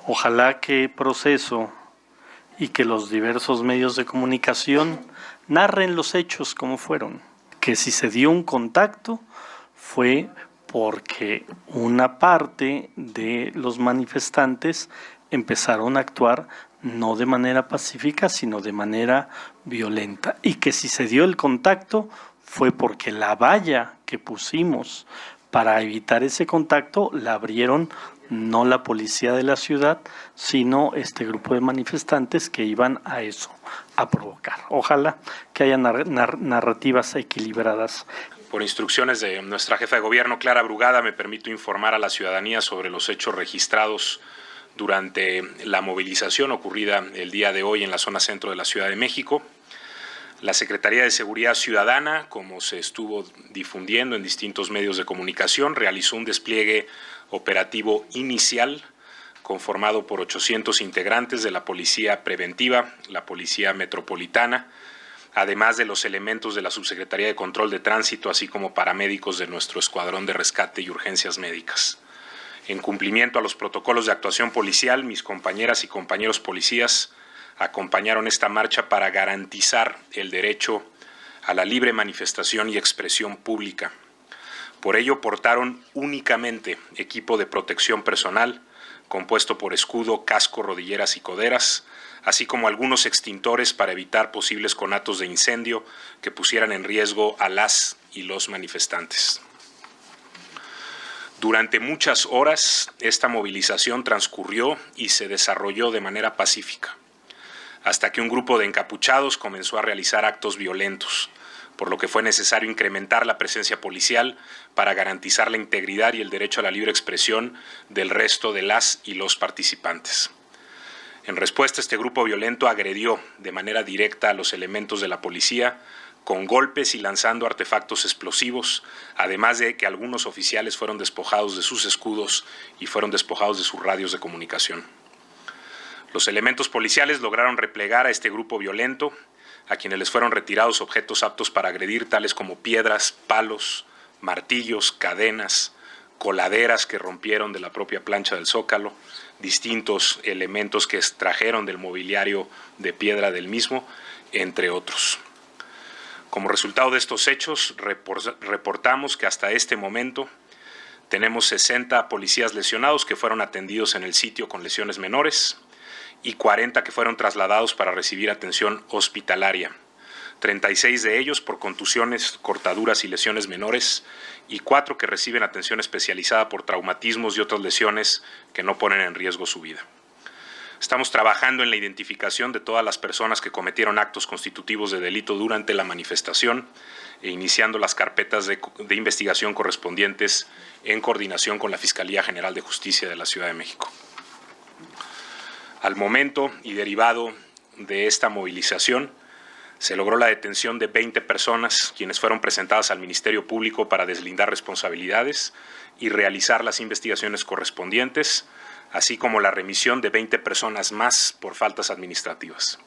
Ojalá que Proceso y que los diversos medios de comunicación narren los hechos como fueron. Que si se dio un contacto fue porque una parte de los manifestantes empezaron a actuar no de manera pacífica, sino de manera violenta. Y que si se dio el contacto fue porque la valla que pusimos para evitar ese contacto la abrieron no la policía de la ciudad, sino este grupo de manifestantes que iban a eso, a provocar. Ojalá que haya narrativas equilibradas. Por instrucciones de nuestra jefa de gobierno, Clara Brugada, me permito informar a la ciudadanía sobre los hechos registrados durante la movilización ocurrida el día de hoy en la zona centro de la Ciudad de México. La Secretaría de Seguridad Ciudadana, como se estuvo difundiendo en distintos medios de comunicación, realizó un despliegue operativo inicial conformado por 800 integrantes de la Policía Preventiva, la Policía Metropolitana, además de los elementos de la Subsecretaría de Control de Tránsito, así como paramédicos de nuestro Escuadrón de Rescate y Urgencias Médicas. En cumplimiento a los protocolos de actuación policial, mis compañeras y compañeros policías acompañaron esta marcha para garantizar el derecho a la libre manifestación y expresión pública. Por ello, portaron únicamente equipo de protección personal, compuesto por escudo, casco, rodilleras y coderas, así como algunos extintores para evitar posibles conatos de incendio que pusieran en riesgo a las y los manifestantes. Durante muchas horas, esta movilización transcurrió y se desarrolló de manera pacífica, hasta que un grupo de encapuchados comenzó a realizar actos violentos, por lo que fue necesario incrementar la presencia policial para garantizar la integridad y el derecho a la libre expresión del resto de las y los participantes. En respuesta, este grupo violento agredió de manera directa a los elementos de la policía, con golpes y lanzando artefactos explosivos, además de que algunos oficiales fueron despojados de sus escudos y fueron despojados de sus radios de comunicación. Los elementos policiales lograron replegar a este grupo violento, a quienes les fueron retirados objetos aptos para agredir, tales como piedras, palos, martillos, cadenas, coladeras que rompieron de la propia plancha del Zócalo, distintos elementos que extrajeron del mobiliario de piedra del mismo, entre otros. Como resultado de estos hechos, reportamos que hasta este momento tenemos 60 policías lesionados que fueron atendidos en el sitio con lesiones menores y 40 que fueron trasladados para recibir atención hospitalaria, 36 de ellos por contusiones, cortaduras y lesiones menores, y 4 que reciben atención especializada por traumatismos y otras lesiones que no ponen en riesgo su vida. Estamos trabajando en la identificación de todas las personas que cometieron actos constitutivos de delito durante la manifestación e iniciando las carpetas de investigación correspondientes en coordinación con la Fiscalía General de Justicia de la Ciudad de México. Al momento y derivado de esta movilización, se logró la detención de 20 personas, quienes fueron presentadas al Ministerio Público para deslindar responsabilidades y realizar las investigaciones correspondientes, así como la remisión de 20 personas más por faltas administrativas.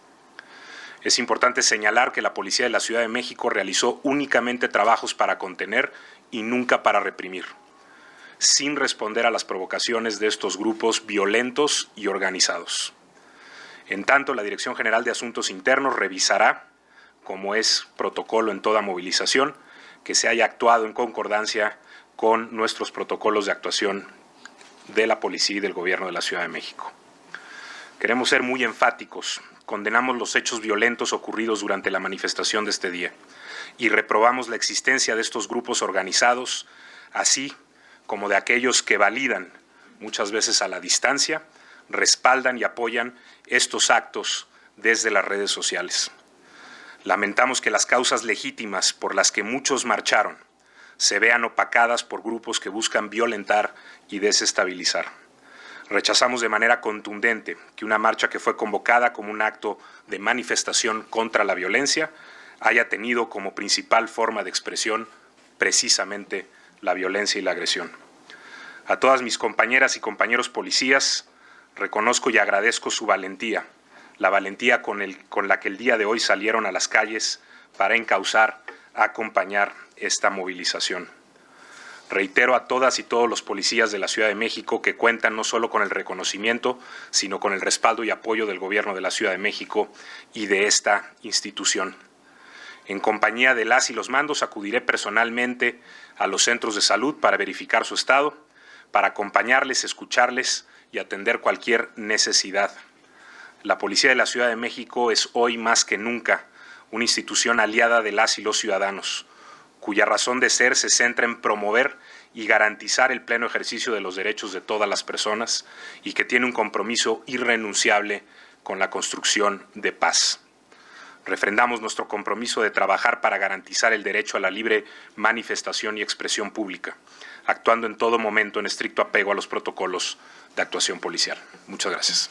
Es importante señalar que la Policía de la Ciudad de México realizó únicamente trabajos para contener y nunca para reprimir, sin responder a las provocaciones de estos grupos violentos y organizados. En tanto, la Dirección General de Asuntos Internos revisará, como es protocolo en toda movilización, que se haya actuado en concordancia con nuestros protocolos de actuación de la policía y del gobierno de la Ciudad de México. Queremos ser muy enfáticos, condenamos los hechos violentos ocurridos durante la manifestación de este día y reprobamos la existencia de estos grupos organizados, así como de aquellos que validan, muchas veces a la distancia, respaldan y apoyan estos actos desde las redes sociales. Lamentamos que las causas legítimas por las que muchos marcharon se vean opacadas por grupos que buscan violentar y desestabilizar. Rechazamos de manera contundente que una marcha que fue convocada como un acto de manifestación contra la violencia haya tenido como principal forma de expresión precisamente la violencia y la agresión. A todas mis compañeras y compañeros policías, reconozco y agradezco su valentía, la valentía con la que el día de hoy salieron a las calles para encauzar, acompañar esta movilización. Reitero a todas y todos los policías de la Ciudad de México que cuentan no solo con el reconocimiento, sino con el respaldo y apoyo del Gobierno de la Ciudad de México y de esta institución. En compañía de las y los mandos acudiré personalmente a los centros de salud para verificar su estado, para acompañarles, escucharles y atender cualquier necesidad. La Policía de la Ciudad de México es hoy más que nunca una institución aliada de las y los ciudadanos, cuya razón de ser se centra en promover y garantizar el pleno ejercicio de los derechos de todas las personas y que tiene un compromiso irrenunciable con la construcción de paz. Refrendamos nuestro compromiso de trabajar para garantizar el derecho a la libre manifestación y expresión pública, actuando en todo momento en estricto apego a los protocolos de actuación policial. Muchas gracias.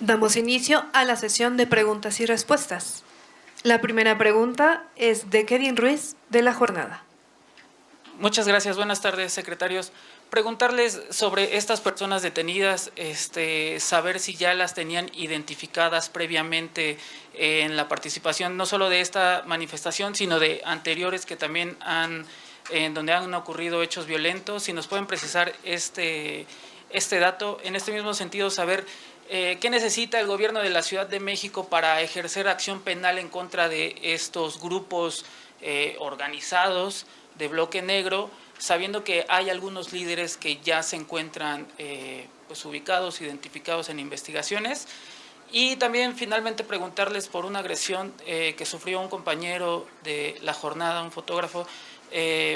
Damos inicio a la sesión de preguntas y respuestas. La primera pregunta es de Kevin Ruiz, de La Jornada. Muchas gracias. Buenas tardes, secretarios. Preguntarles sobre estas personas detenidas, saber si ya las tenían identificadas previamente en la participación, no solo de esta manifestación, sino de anteriores que también en donde han ocurrido hechos violentos. Si nos pueden precisar este dato. En este mismo sentido, saber ¿qué necesita el gobierno de la Ciudad de México para ejercer acción penal en contra de estos grupos organizados de bloque negro, sabiendo que hay algunos líderes que ya se encuentran pues ubicados, identificados en investigaciones? Y también finalmente preguntarles por una agresión que sufrió un compañero de La Jornada, un fotógrafo,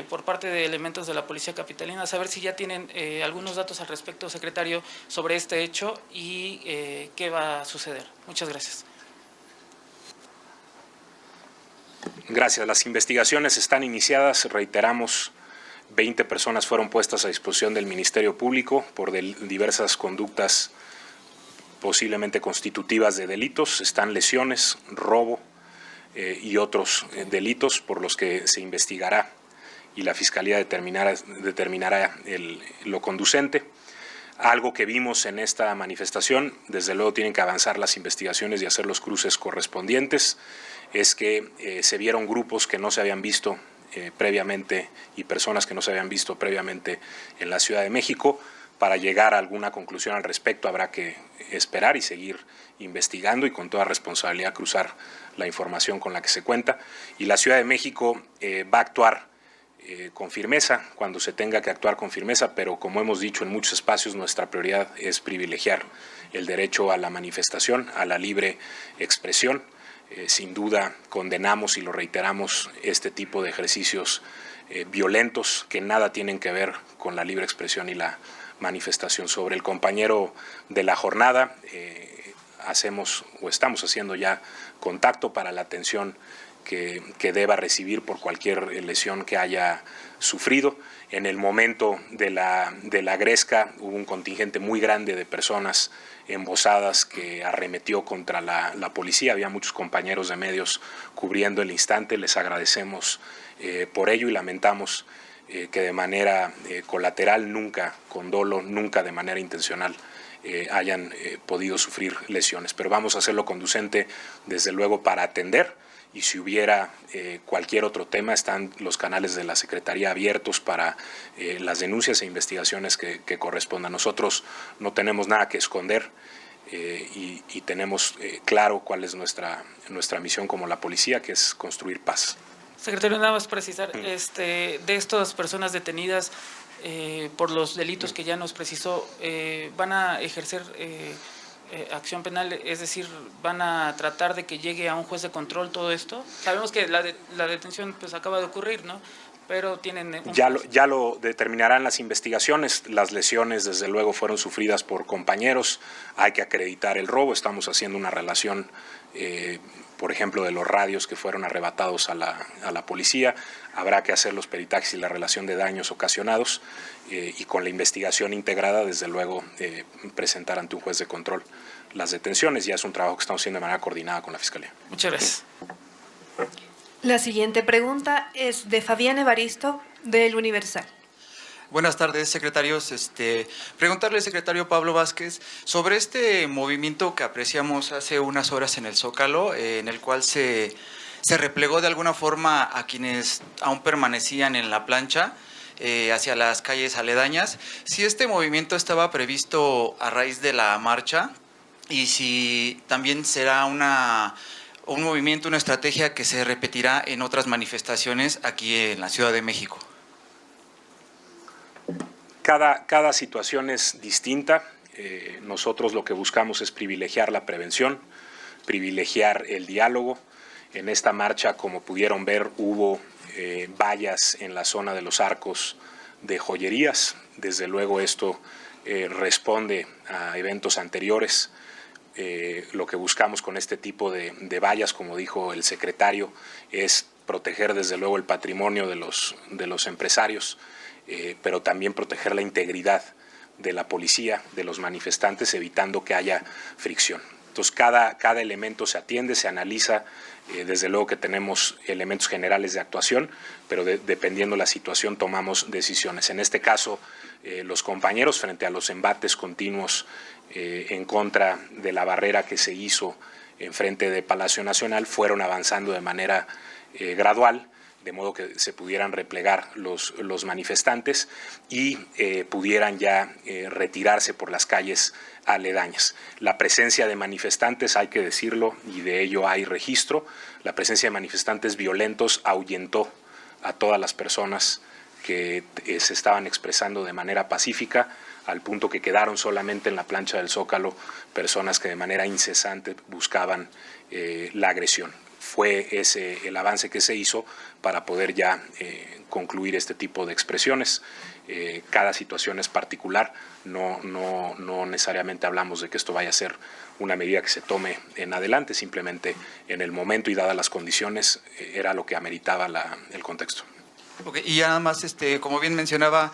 por parte de elementos de la Policía Capitalina, saber si ya tienen algunos datos al respecto, secretario, sobre este hecho y qué va a suceder. Muchas gracias. Gracias. Las investigaciones están iniciadas. Reiteramos, 20 personas fueron puestas a disposición del Ministerio Público por diversas conductas posiblemente constitutivas de delitos. Están lesiones, robo y otros delitos por los que se investigará y la Fiscalía determinará lo conducente. Algo que vimos en esta manifestación, desde luego tienen que avanzar las investigaciones y hacer los cruces correspondientes, es que se vieron grupos que no se habían visto previamente y personas que no se habían visto previamente en la Ciudad de México. Para llegar a alguna conclusión al respecto habrá que esperar y seguir investigando y con toda responsabilidad cruzar la información con la que se cuenta. Y la Ciudad de México va a actuar con firmeza cuando se tenga que actuar con firmeza, pero como hemos dicho en muchos espacios, nuestra prioridad es privilegiar el derecho a la manifestación, a la libre expresión. Sin duda condenamos y lo reiteramos este tipo de ejercicios violentos que nada tienen que ver con la libre expresión y la manifestación. Sobre el compañero de La Jornada, hacemos o estamos haciendo ya contacto para la atención que deba recibir por cualquier lesión que haya sufrido. En el momento de la gresca hubo un contingente muy grande de personas embosadas que arremetió contra la policía. Había muchos compañeros de medios cubriendo el instante. Les agradecemos por ello y lamentamos que de manera colateral, nunca con dolo, nunca de manera intencional, hayan podido sufrir lesiones. Pero vamos a hacerlo conducente, desde luego, para atender. Y si hubiera cualquier otro tema, están los canales de la Secretaría abiertos para las denuncias e investigaciones que correspondan. Nosotros no tenemos nada que esconder y tenemos claro cuál es nuestra misión como la policía, que es construir paz. Secretario, nada más precisar, de estas personas detenidas por los delitos que ya nos precisó, ¿van a ejercer acción penal? Es decir, ¿van a tratar de que llegue a un juez de control todo esto? Sabemos que la detención pues acaba de ocurrir, ¿no? Pero tienen... Ya lo determinarán las investigaciones. Las lesiones, desde luego, fueron sufridas por compañeros. Hay que acreditar el robo. Estamos haciendo una relación, por ejemplo, de los radios que fueron arrebatados a la policía. Habrá que hacer los peritajes y la relación de daños ocasionados y con la investigación integrada, desde luego, presentar ante un juez de control las detenciones. Ya es un trabajo que estamos haciendo de manera coordinada con la Fiscalía. Muchas gracias. La siguiente pregunta es de Fabián Evaristo, del Universal. Buenas tardes, secretarios. Preguntarle al secretario Pablo Vázquez sobre este movimiento que apreciamos hace unas horas en el Zócalo, en el cual se replegó de alguna forma a quienes aún permanecían en la plancha. hacia las calles aledañas. Si este movimiento estaba previsto a raíz de la marcha y si también será un movimiento, una estrategia que se repetirá en otras manifestaciones aquí en la Ciudad de México. Cada situación es distinta. Nosotros lo que buscamos es privilegiar la prevención, privilegiar el diálogo. En esta marcha, como pudieron ver, hubo vallas en la zona de los arcos de joyerías. Desde luego esto responde a eventos anteriores. Lo que buscamos con este tipo de vallas, como dijo el secretario, es proteger desde luego el patrimonio de los empresarios, pero también proteger la integridad de la policía, de los manifestantes, evitando que haya fricción. Entonces, cada elemento se atiende, se analiza. Desde luego que tenemos elementos generales de actuación, pero dependiendo de la situación tomamos decisiones. En este caso, los compañeros, frente a los embates continuos en contra de la barrera que se hizo enfrente de Palacio Nacional, fueron avanzando de manera gradual, de modo que se pudieran replegar los manifestantes y pudieran ya retirarse por las calles aledañas. La presencia de manifestantes, hay que decirlo, y de ello hay registro, la presencia de manifestantes violentos ahuyentó a todas las personas que se estaban expresando de manera pacífica, al punto que quedaron solamente en la plancha del Zócalo personas que de manera incesante buscaban la agresión. Fue ese el avance que se hizo para poder ya concluir este tipo de expresiones. Cada situación es particular, no necesariamente hablamos de que esto vaya a ser una medida que se tome en adelante, simplemente en el momento y dadas las condiciones era lo que ameritaba el contexto. Okay, y nada más, como bien mencionaba,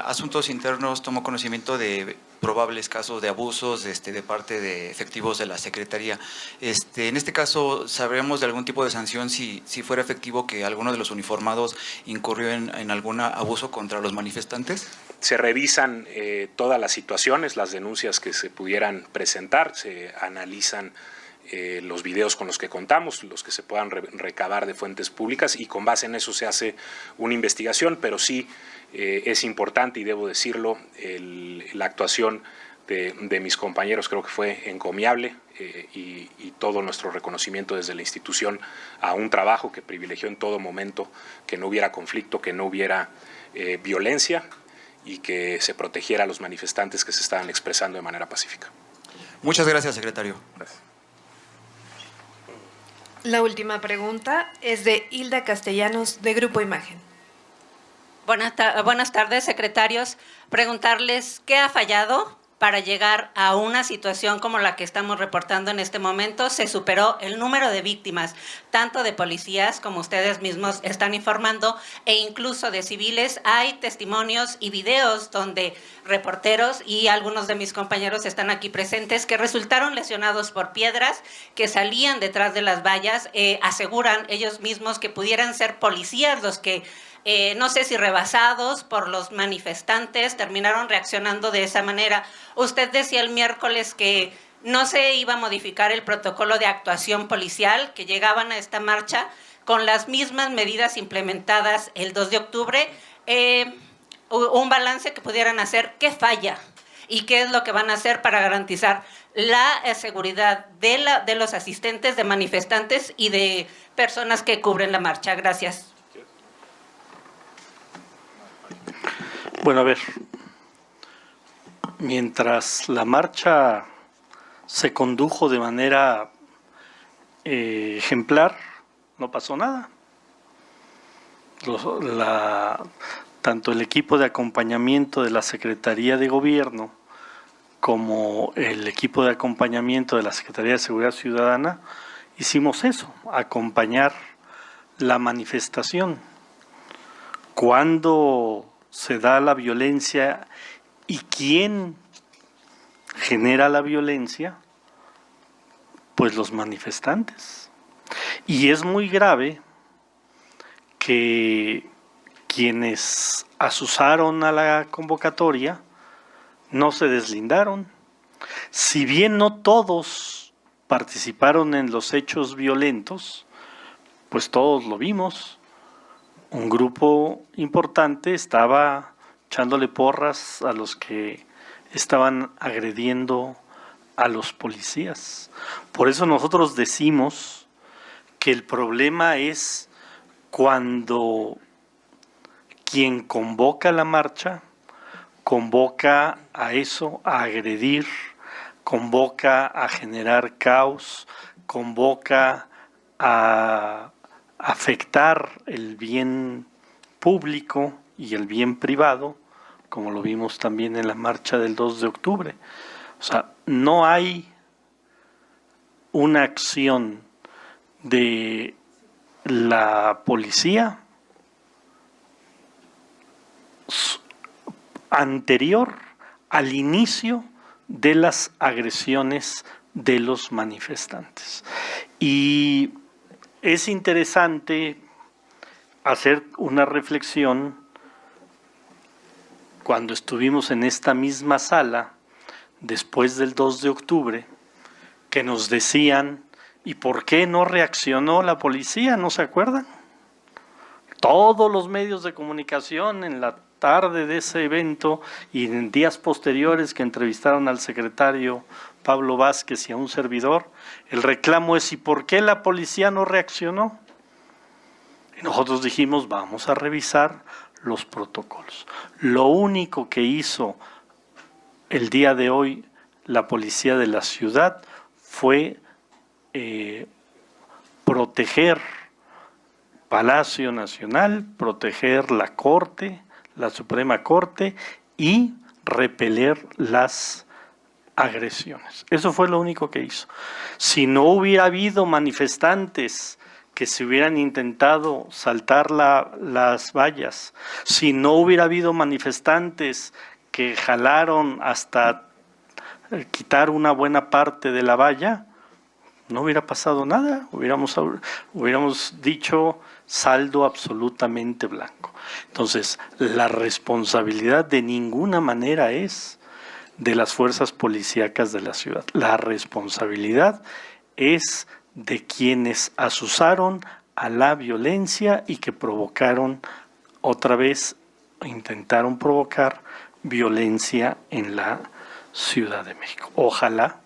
Asuntos Internos tomó conocimiento de probables casos de abusos de parte de efectivos de la Secretaría. En este caso, ¿sabremos de algún tipo de sanción si fuera efectivo que alguno de los uniformados incurrió en algún abuso contra los manifestantes? Se revisan todas las situaciones, las denuncias que se pudieran presentar, se analizan los videos con los que contamos, los que se puedan recabar de fuentes públicas, y con base en eso se hace una investigación, pero sí es importante, y debo decirlo, la actuación de mis compañeros creo que fue encomiable, y todo nuestro reconocimiento desde la institución a un trabajo que privilegió en todo momento que no hubiera conflicto, que no hubiera violencia y que se protegiera a los manifestantes que se estaban expresando de manera pacífica. Muchas gracias, secretario. Gracias. La última pregunta es de Hilda Castellanos, de Grupo Imagen. Buenas tardes, secretarios. Preguntarles qué ha fallado para llegar a una situación como la que estamos reportando en este momento. Se superó el número de víctimas, tanto de policías como ustedes mismos están informando, e incluso de civiles. Hay testimonios y videos donde reporteros y algunos de mis compañeros están aquí presentes que resultaron lesionados por piedras que salían detrás de las vallas. Aseguran ellos mismos que pudieran ser policías los que no sé si rebasados por los manifestantes, terminaron reaccionando de esa manera. Usted decía el miércoles que no se iba a modificar el protocolo de actuación policial, que llegaban a esta marcha con las mismas medidas implementadas el 2 de octubre. Un balance que pudieran hacer, ¿qué falla? ¿Y qué es lo que van a hacer para garantizar la seguridad de los asistentes, de manifestantes y de personas que cubren la marcha? Gracias. Bueno, a ver, mientras la marcha se condujo de manera ejemplar, no pasó nada. Tanto el equipo de acompañamiento de la Secretaría de Gobierno como el equipo de acompañamiento de la Secretaría de Seguridad Ciudadana hicimos eso, acompañar la manifestación. Cuando se da la violencia y quién genera la violencia, pues los manifestantes. Y es muy grave que quienes asusaron a la convocatoria no se deslindaron. Si bien no todos participaron en los hechos violentos, pues todos lo vimos. un grupo importante estaba echándole porras a los que estaban agrediendo a los policías. Por eso nosotros decimos que el problema es cuando quien convoca la marcha convoca a eso, a agredir, convoca a generar caos, convoca a afectar el bien público y el bien privado, como lo vimos también en la marcha del 2 de octubre. O sea, no hay una acción de la policía anterior al inicio de las agresiones de los manifestantes. Y es interesante hacer una reflexión cuando estuvimos en esta misma sala después del 2 de octubre, que nos decían, ¿y por qué no reaccionó la policía? ¿No se acuerdan? Todos los medios de comunicación en la tarde de ese evento y en días posteriores que entrevistaron al secretario Pablo Vázquez y a un servidor, el reclamo es, ¿y por qué la policía no reaccionó? Y nosotros dijimos, vamos a revisar los protocolos. Lo único que hizo el día de hoy la policía de la ciudad fue proteger Palacio Nacional, proteger la Corte, la Suprema Corte y repeler las agresiones. Eso fue lo único que hizo. Si no hubiera habido manifestantes que se hubieran intentado saltar las vallas, si no hubiera habido manifestantes que jalaron hasta quitar una buena parte de la valla, no hubiera pasado nada, hubiéramos dicho saldo absolutamente blanco. Entonces, la responsabilidad de ninguna manera es de las fuerzas policíacas de la ciudad. La responsabilidad es de quienes asusaron a la violencia y que provocaron otra vez, intentaron provocar violencia en la Ciudad de México. Ojalá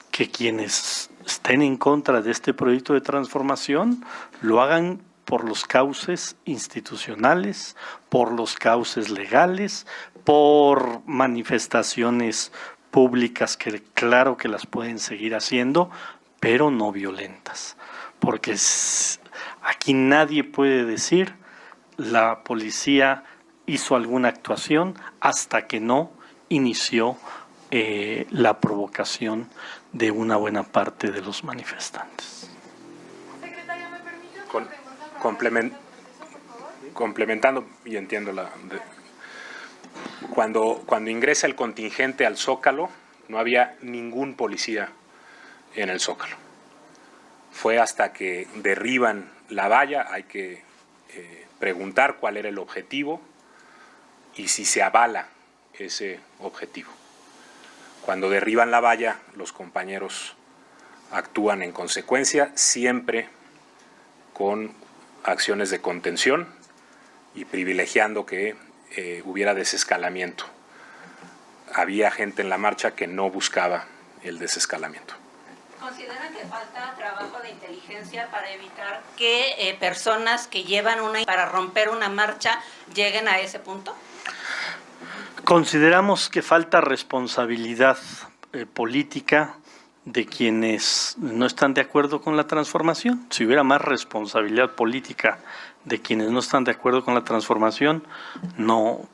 que quienes estén en contra de este proyecto de transformación lo hagan por los cauces institucionales, por los cauces legales, por manifestaciones públicas que claro que las pueden seguir haciendo, pero no violentas. Porque aquí nadie puede decir la policía hizo alguna actuación hasta que no inició la provocación de una buena parte de los manifestantes. Secretaria, ¿me permite complementando, y entiendo cuando ingresa el contingente al Zócalo, no había ningún policía en el Zócalo. Fue hasta que derriban la valla, hay que preguntar cuál era el objetivo y si se avala ese objetivo. Cuando derriban la valla, los compañeros actúan en consecuencia, siempre con acciones de contención y privilegiando que hubiera desescalamiento. Había gente en la marcha que no buscaba el desescalamiento. ¿Consideran que falta trabajo de inteligencia para evitar que personas que llevan para romper una marcha lleguen a ese punto? Consideramos que falta responsabilidad política de quienes no están de acuerdo con la transformación. Si hubiera más responsabilidad política de quienes no están de acuerdo con la transformación, no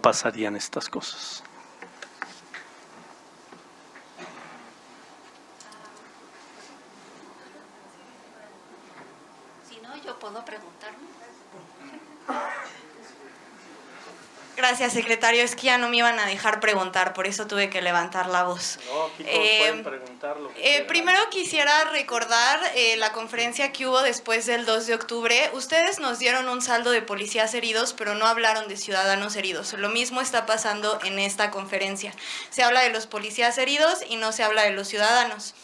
pasarían estas cosas. Si no, yo puedo preguntarme. Gracias, secretario. Es que ya no me iban a dejar preguntar, por eso tuve que levantar la voz. No, aquí todos pueden preguntar lo que quieran. Primero quisiera recordar la conferencia que hubo después del 2 de octubre. Ustedes nos dieron un saldo de policías heridos, pero no hablaron de ciudadanos heridos. Lo mismo está pasando en esta conferencia. Se habla de los policías heridos y no se habla de los ciudadanos.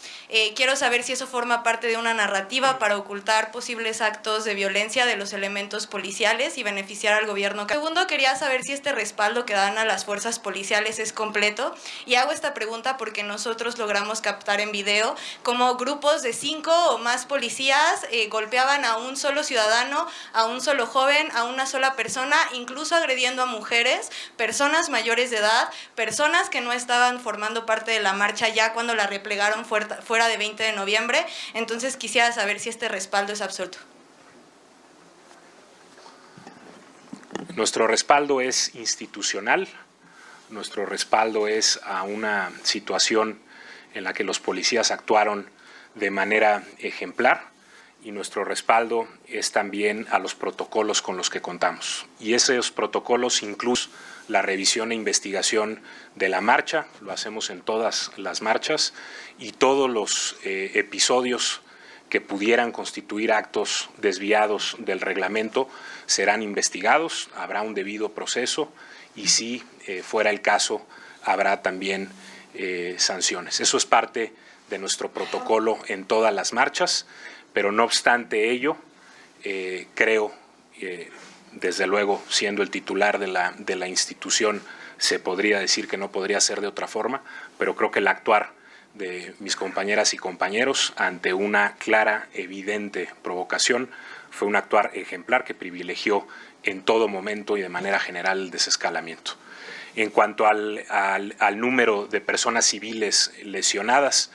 Quiero saber si eso forma parte de una narrativa para ocultar posibles actos de violencia de los elementos policiales y beneficiar al gobierno. Segundo, quería saber si este respaldo que dan a las fuerzas policiales es completo. Y hago esta pregunta porque nosotros logramos captar en video cómo grupos de 5 o más policías golpeaban a un solo ciudadano, a un solo joven, a una sola persona, incluso agrediendo a mujeres, personas mayores de edad, personas que no estaban formando parte de la marcha ya cuando la replegaron fuera de 20 de noviembre. Entonces quisiera saber si este respaldo es absoluto. Nuestro respaldo es institucional, nuestro respaldo es a una situación en la que los policías actuaron de manera ejemplar y nuestro respaldo es también a los protocolos con los que contamos. Y esos protocolos incluyen la revisión e investigación de la marcha, lo hacemos en todas las marchas, y todos los episodios que pudieran constituir actos desviados del reglamento serán investigados, habrá un debido proceso y si fuera el caso habrá también sanciones. Eso es parte de nuestro protocolo en todas las marchas, pero no obstante ello, creo, desde luego siendo el titular de la institución, se podría decir que no podría ser de otra forma, pero creo que el actuar de mis compañeras y compañeros ante una clara, evidente provocación fue un actuar ejemplar que privilegió en todo momento y de manera general el desescalamiento. En cuanto al número de personas civiles lesionadas,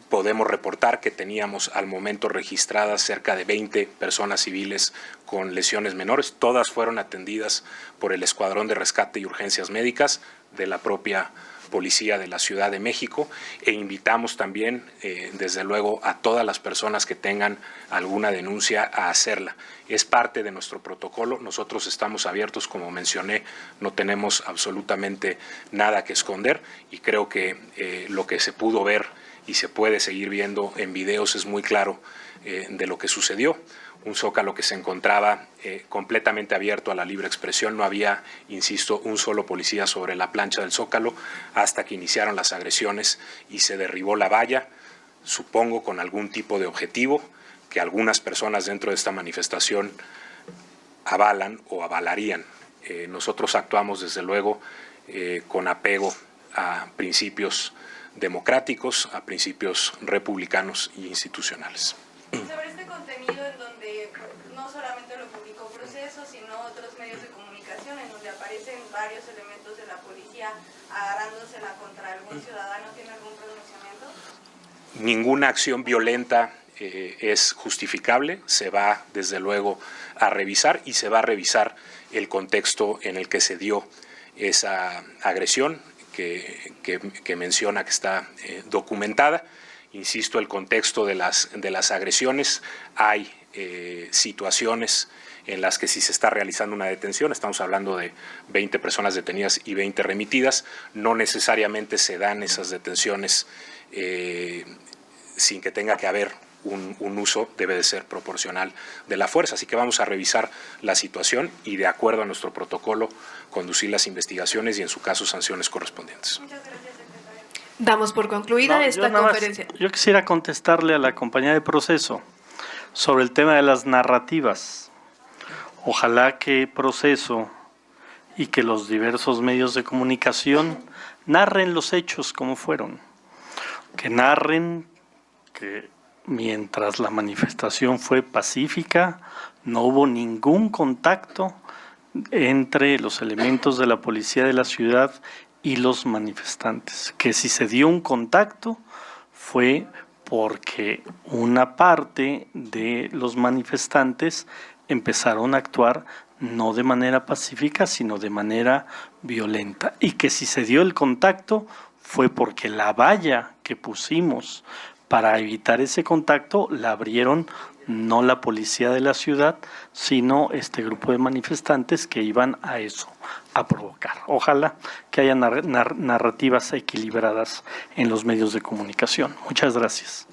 podemos reportar que teníamos al momento registradas cerca de 20 personas civiles con lesiones menores. Todas fueron atendidas por el Escuadrón de Rescate y Urgencias Médicas de la propia Policía de la Ciudad de México, e invitamos también, desde luego, a todas las personas que tengan alguna denuncia a hacerla. Es parte de nuestro protocolo, nosotros estamos abiertos, como mencioné, no tenemos absolutamente nada que esconder y creo que lo que se pudo ver y se puede seguir viendo en videos es muy claro de lo que sucedió. Un Zócalo que se encontraba completamente abierto a la libre expresión, no había, insisto, un solo policía sobre la plancha del Zócalo hasta que iniciaron las agresiones y se derribó la valla, supongo con algún tipo de objetivo que algunas personas dentro de esta manifestación avalan o avalarían. Nosotros actuamos desde luego con apego a principios democráticos, a principios republicanos y institucionales. Sobre este contenido en donde no solamente lo publicó Proceso, sino otros medios de comunicación en donde aparecen varios elementos de la policía agarrándosela contra algún ciudadano, ¿tiene algún pronunciamiento? Ninguna acción violenta es justificable, se va desde luego a revisar y se va a revisar el contexto en el que se dio esa agresión que menciona que está documentada. Insisto, el contexto de las agresiones, hay situaciones en las que si se está realizando una detención, estamos hablando de 20 personas detenidas y 20 remitidas, no necesariamente se dan esas detenciones sin que tenga que haber un uso, debe de ser proporcional de la fuerza. Así que vamos a revisar la situación y, de acuerdo a nuestro protocolo, conducir las investigaciones y, en su caso, sanciones correspondientes. Muchas gracias, secretario. Damos por concluida esta conferencia. Yo quisiera contestarle a la compañía de Proceso sobre el tema de las narrativas. Ojalá que Proceso y que los diversos medios de comunicación narren los hechos como fueron, que narren que mientras la manifestación fue pacífica, no hubo ningún contacto entre los elementos de la policía de la ciudad y los manifestantes, que si se dio un contacto fue porque una parte de los manifestantes empezaron a actuar no de manera pacífica, sino de manera violenta, y que si se dio el contacto fue porque la valla que pusimos para evitar ese contacto la abrieron no la policía de la ciudad, sino este grupo de manifestantes que iban a eso, a provocar. Ojalá que haya narrativas equilibradas en los medios de comunicación. Muchas gracias.